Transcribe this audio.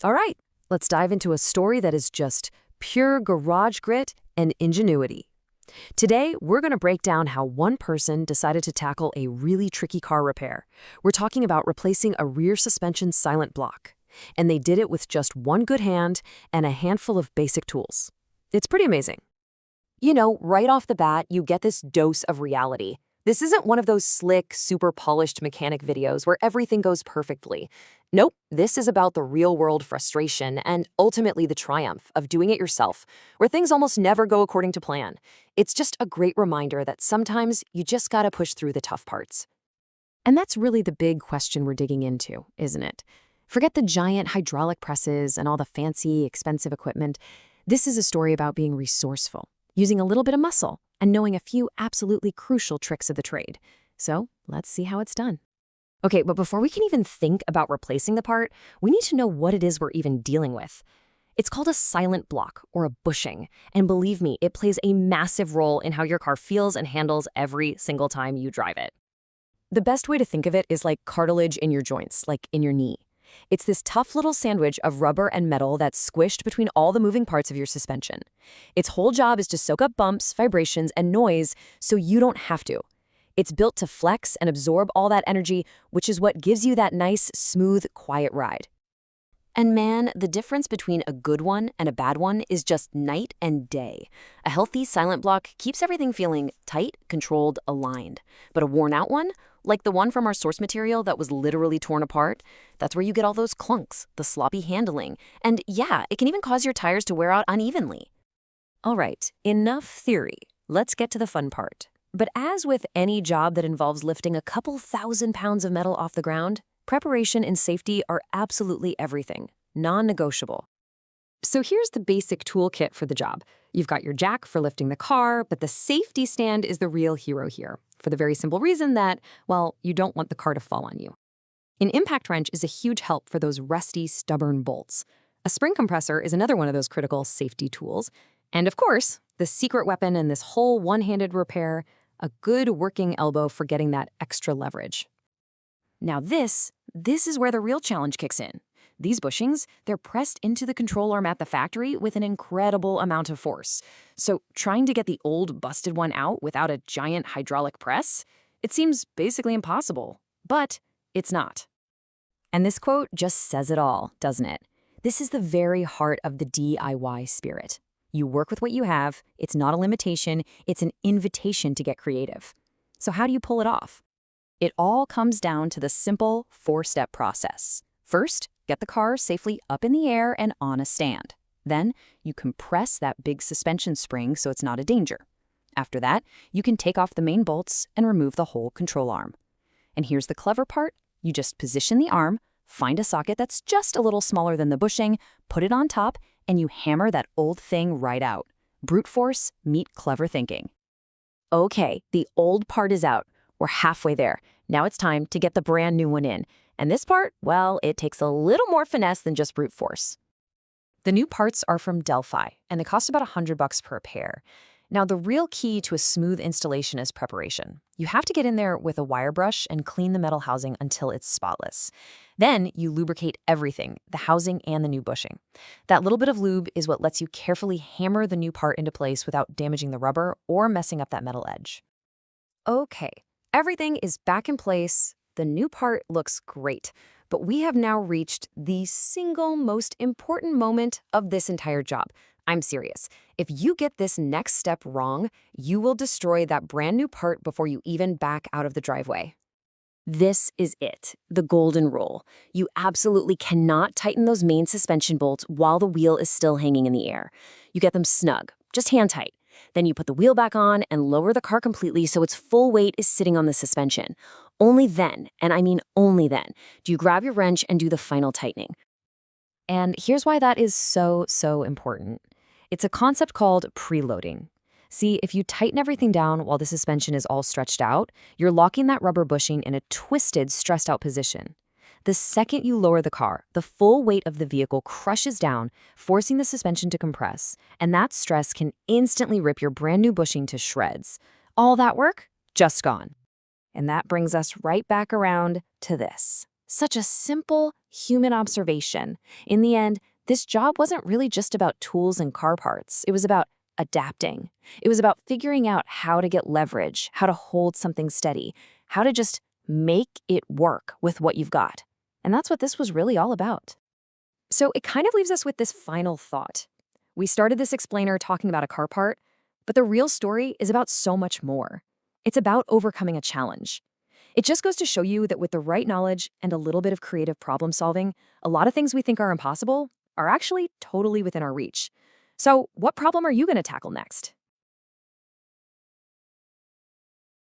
All right, let's dive into a story that is just pure garage grit and ingenuity. Today, we're going to break down how one person decided to tackle a really tricky car repair. We're talking about replacing a rear suspension silent block. And they did it with just one good hand and a handful of basic tools. It's pretty amazing. Right off the bat, you get this dose of reality. This isn't one of those slick, super polished mechanic videos where everything goes perfectly. Nope, this is about the real-world frustration and ultimately the triumph of doing it yourself, where things almost never go according to plan. It's just a great reminder that sometimes you just gotta push through the tough parts. And that's really the big question we're digging into, isn't it? Forget the giant hydraulic presses and all the fancy, expensive equipment. This is a story about being resourceful, using a little bit of muscle, and knowing a few absolutely crucial tricks of the trade. So let's see how it's done. Okay, but before we can even think about replacing the part, we need to know what it is we're even dealing with. It's called a silent block or a bushing, and believe me, it plays a massive role in how your car feels and handles every single time you drive it. The best way to think of it is like cartilage in your joints, like in your knee. It's this tough little sandwich of rubber and metal that's squished between all the moving parts of your suspension. Its whole job is to soak up bumps, vibrations, and noise so you don't have to. It's built to flex and absorb all that energy, which is what gives you that nice, smooth, quiet ride. And man, the difference between a good one and a bad one is just night and day. A healthy silent block keeps everything feeling tight, controlled, aligned. But a worn-out one, like the one from our source material that was literally torn apart, that's where you get all those clunks, the sloppy handling, and yeah, it can even cause your tires to wear out unevenly. All right, enough theory. Let's get to the fun part. But as with any job that involves lifting a couple 1,000 pounds of metal off the ground, preparation and safety are absolutely everything, non-negotiable. So here's the basic toolkit for the job. You've got your jack for lifting the car, but the safety stand is the real hero here, for the very simple reason that, well, you don't want the car to fall on you. An impact wrench is a huge help for those rusty, stubborn bolts. A spring compressor is another one of those critical safety tools. And of course, the secret weapon in this whole one-handed repair, a good working elbow for getting that extra leverage. Now this is where the real challenge kicks in. These bushings, they're pressed into the control arm at the factory with an incredible amount of force. So trying to get the old busted one out without a giant hydraulic press, it seems basically impossible. But it's not. And this quote just says it all, doesn't it? This is the very heart of the DIY spirit. You work with what you have, it's not a limitation, it's an invitation to get creative. So how do you pull it off? It all comes down to the simple 4-step process. First, get the car safely up in the air and on a stand. Then, you compress that big suspension spring so it's not a danger. After that, you can take off the main bolts and remove the whole control arm. And here's the clever part. You just position the arm, find a socket that's just a little smaller than the bushing, put it on top, and you hammer that old thing right out. Brute force meet clever thinking. Okay, the old part is out. We're halfway there. Now it's time to get the brand new one in. And this part, well, it takes a little more finesse than just brute force. The new parts are from Delphi, and they cost about $100 per pair. Now, the real key to a smooth installation is preparation. You have to get in there with a wire brush and clean the metal housing until it's spotless. Then you lubricate everything, the housing and the new bushing. That little bit of lube is what lets you carefully hammer the new part into place without damaging the rubber or messing up that metal edge. Okay, everything is back in place. The new part looks great, but we have now reached the single most important moment of this entire job. I'm serious. If you get this next step wrong, you will destroy that brand new part before you even back out of the driveway. This is it, the golden rule. You absolutely cannot tighten those main suspension bolts while the wheel is still hanging in the air. You get them snug, just hand tight. Then you put the wheel back on and lower the car completely so its full weight is sitting on the suspension. Only then, and I mean only then, do you grab your wrench and do the final tightening. And here's why that is so important. It's a concept called preloading. See, if you tighten everything down while the suspension is all stretched out, you're locking that rubber bushing in a twisted, stressed out position. The second you lower the car, the full weight of the vehicle crushes down, forcing the suspension to compress, and that stress can instantly rip your brand new bushing to shreds. All that work, just gone. And that brings us right back around to this. Such a simple human observation. In the end, this job wasn't really just about tools and car parts. It was about adapting. It was about figuring out how to get leverage, how to hold something steady, how to just make it work with what you've got. And that's what this was really all about. So it kind of leaves us with this final thought. We started this explainer talking about a car part, but the real story is about so much more. It's about overcoming a challenge. It just goes to show you that with the right knowledge and a little bit of creative problem solving, a lot of things we think are impossible are actually totally within our reach. So, what problem are you going to tackle next?